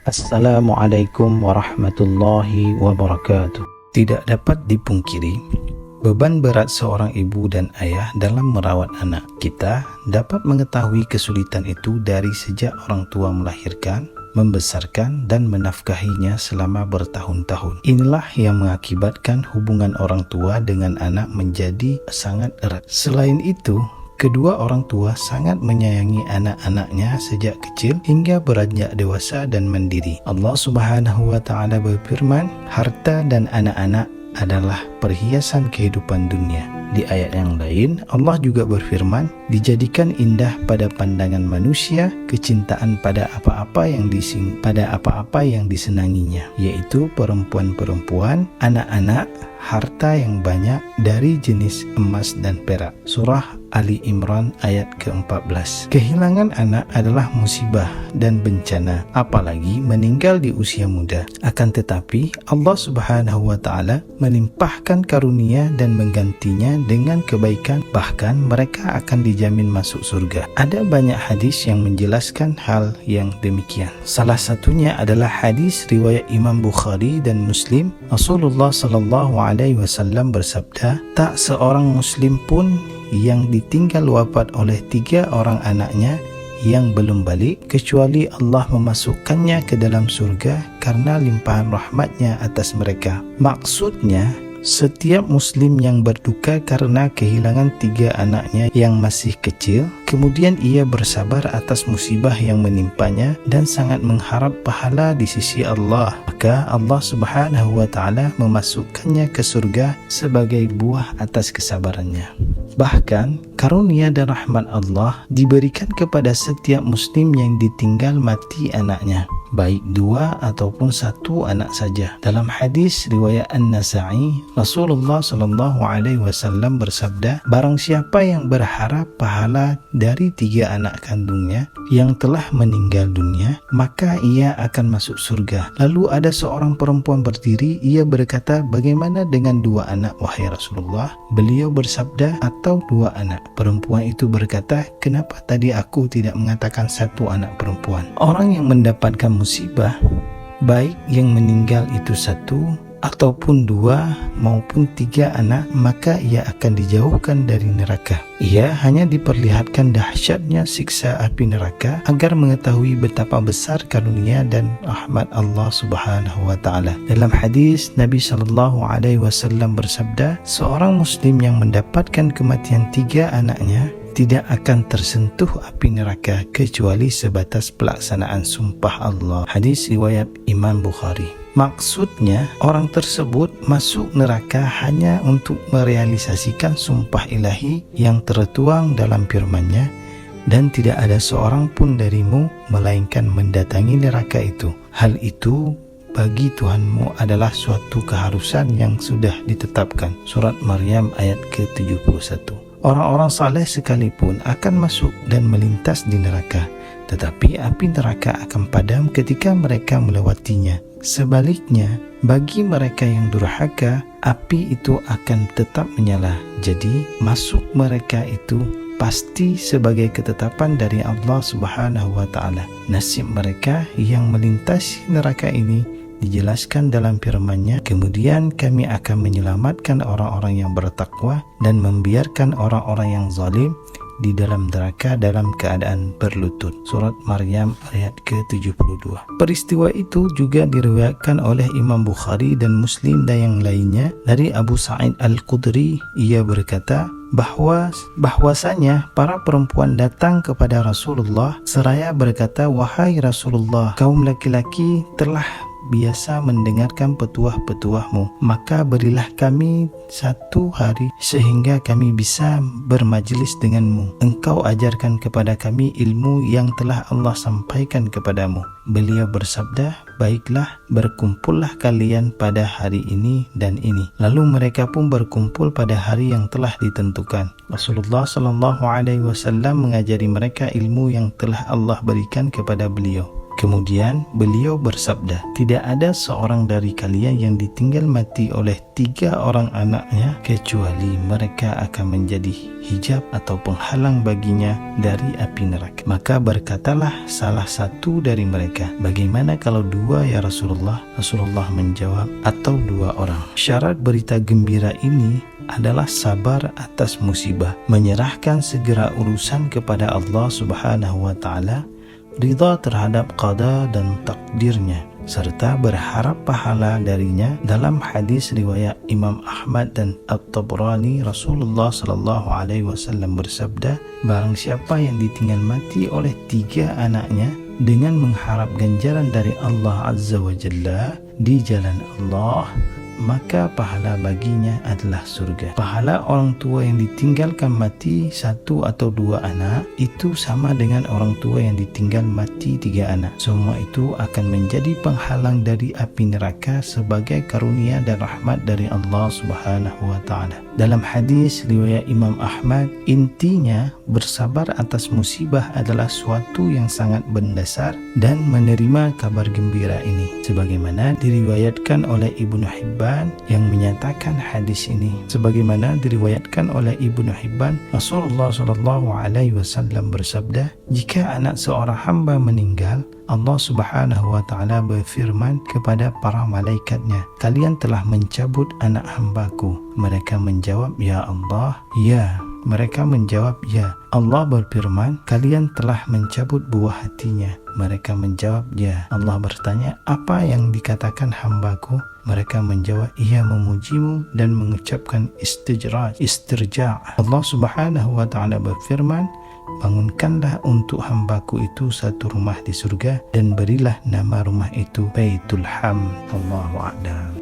Assalamualaikum warahmatullahi wabarakatuh. Tidak dapat dipungkiri, beban berat seorang ibu dan ayah dalam merawat anak. Kita dapat mengetahui kesulitan itu dari sejak orang tua melahirkan, membesarkan dan menafkahinya selama bertahun-tahun. Inilah yang mengakibatkan hubungan orang tua dengan anak menjadi sangat erat. Selain itu, kedua orang tua sangat menyayangi anak-anaknya sejak kecil hingga beranjak dewasa dan mandiri. Allah Subhanahu wa taala berfirman, "Harta dan anak-anak adalah perhiasan kehidupan dunia." Di ayat yang lain, Allah juga berfirman, "Dijadikan indah pada pandangan manusia kecintaan pada apa-apa yang disenanginya, yaitu perempuan-perempuan, anak-anak, harta yang banyak dari jenis emas dan perak." Surah Ali Imran ayat ke-14. Kehilangan anak adalah musibah dan bencana, apalagi meninggal di usia muda. Akan tetapi Allah Subhanahu wa taala melimpahkan karunia dan menggantinya dengan kebaikan, bahkan mereka akan dijamin masuk surga. Ada banyak hadis yang menjelaskan hal yang demikian. Salah satunya adalah hadis riwayat Imam Bukhari dan Muslim. Rasulullah sallallahu alaihi wasallam bersabda, "Tak seorang muslim pun yang ditinggal wafat oleh 3 orang anaknya yang belum balik, kecuali Allah memasukkannya ke dalam surga karena limpahan rahmatnya atas mereka." Maksudnya, setiap muslim yang berduka karena kehilangan 3 anaknya yang masih kecil, kemudian ia bersabar atas musibah yang menimpanya dan sangat mengharap pahala di sisi Allah, maka Allah Subhanahu wa taala memasukkannya ke surga sebagai buah atas kesabarannya. Bahkan, karunia dan rahmat Allah diberikan kepada setiap muslim yang ditinggal mati anaknya, baik 2 ataupun 1 anak saja. Dalam hadis riwayat An-Nasa'i, Rasulullah sallallahu alaihi wasallam bersabda, "Barang siapa yang berharap pahala dari 3 anak kandungnya yang telah meninggal dunia, maka ia akan masuk surga." Lalu ada seorang perempuan berdiri, ia berkata, "Bagaimana dengan 2 anak wahai Rasulullah?" Beliau bersabda, "Atau 2 anak." Perempuan itu berkata, "Kenapa tadi aku tidak mengatakan 1 anak perempuan?" Orang yang mendapatkan musibah, baik yang meninggal itu 1 ataupun 2 maupun 3 anak, maka ia akan dijauhkan dari neraka. Ia hanya diperlihatkan dahsyatnya siksa api neraka agar mengetahui betapa besar karunia dan rahmat Allah Subhanahu wa taala. Dalam hadis, Nabi sallallahu alaihi wasallam bersabda, seorang muslim yang mendapatkan kematian 3 anaknya tidak akan tersentuh api neraka kecuali sebatas pelaksanaan sumpah Allah. Hadis riwayat Imam Bukhari. Maksudnya, orang tersebut masuk neraka hanya untuk merealisasikan sumpah ilahi yang tertuang dalam firman-Nya, dan tidak ada seorang pun darimu melainkan mendatangi neraka itu. Hal itu bagi Tuhanmu adalah suatu keharusan yang sudah ditetapkan. Surat Maryam ayat ke-71. Orang-orang saleh sekalipun akan masuk dan melintas di neraka, tetapi api neraka akan padam ketika mereka melewatinya. Sebaliknya, bagi mereka yang durhaka, api itu akan tetap menyala. Jadi, masuk mereka itu pasti sebagai ketetapan dari Allah Subhanahu wa taala. Nasib mereka yang melintasi neraka ini dijelaskan dalam firman-Nya, "Kemudian kami akan menyelamatkan orang-orang yang bertakwa dan membiarkan orang-orang yang zalim di dalam neraka dalam keadaan berlutut." Surat Maryam ayat ke-72. Peristiwa itu juga diriwayatkan oleh Imam Bukhari dan Muslim dan yang lainnya dari Abu Sa'id Al-Khudri. Ia berkata bahwasanya para perempuan datang kepada Rasulullah seraya berkata, "Wahai Rasulullah, kaum laki-laki telah biasa mendengarkan petuah-petuahmu, maka berilah kami 1 hari sehingga kami bisa bermajlis denganmu. Engkau ajarkan kepada kami ilmu yang telah Allah sampaikan kepadamu." Beliau bersabda, "Baiklah, berkumpullah kalian pada hari ini dan ini." Lalu mereka pun berkumpul pada hari yang telah ditentukan. Rasulullah sallallahu alaihi wasallam mengajari mereka ilmu yang telah Allah berikan kepada beliau. Kemudian beliau bersabda, tidak ada seorang dari kalian yang ditinggal mati oleh 3 orang anaknya kecuali mereka akan menjadi hijab atau penghalang baginya dari api neraka. Maka berkatalah salah satu dari mereka, bagaimana kalau 2 ya Rasulullah? Rasulullah menjawab, atau 2 orang. Syarat berita gembira ini adalah sabar atas musibah, menyerahkan segera urusan kepada Allah Subhanahu wa taala, ridha terhadap qada dan takdirnya, serta berharap pahala darinya. Dalam hadis riwayat Imam Ahmad dan At-Tabrani, Rasulullah SAW bersabda, barang siapa yang ditinggal mati oleh 3 anaknya dengan mengharap ganjaran dari Allah Azza wa Jalla di jalan Allah, maka pahala baginya adalah surga. Pahala orang tua yang ditinggalkan mati 1 atau 2 anak itu sama dengan orang tua yang ditinggal mati 3 anak. Semua itu akan menjadi penghalang dari api neraka sebagai karunia dan rahmat dari Allah Subhanahu wa taala. Dalam hadis riwayat Imam Ahmad, intinya bersabar atas musibah adalah suatu yang sangat mendasar dan menerima kabar gembira ini, sebagaimana diriwayatkan oleh Ibnu Hibban yang menyatakan hadis ini. Sebagaimana diriwayatkan oleh Ibnu Hibban, Rasulullah SAW bersabda, jika anak seorang hamba meninggal, Allah Subhanahu wa taala berfirman kepada para malaikatnya, kalian telah mencabut anak hambaku. Mereka menjawab, ya Allah, ya. Mereka menjawab, ya. Allah berfirman, kalian telah mencabut buah hatinya. Mereka menjawab, ya. Allah bertanya, apa yang dikatakan hambaku? Mereka menjawab, ia memujimu dan mengucapkan istirja. Allah Subhanahu wa taala berfirman, bangunkanlah untuk hambaku itu 1 rumah di surga dan berilah nama rumah itu Baitul Hamd. Allahu a'lam.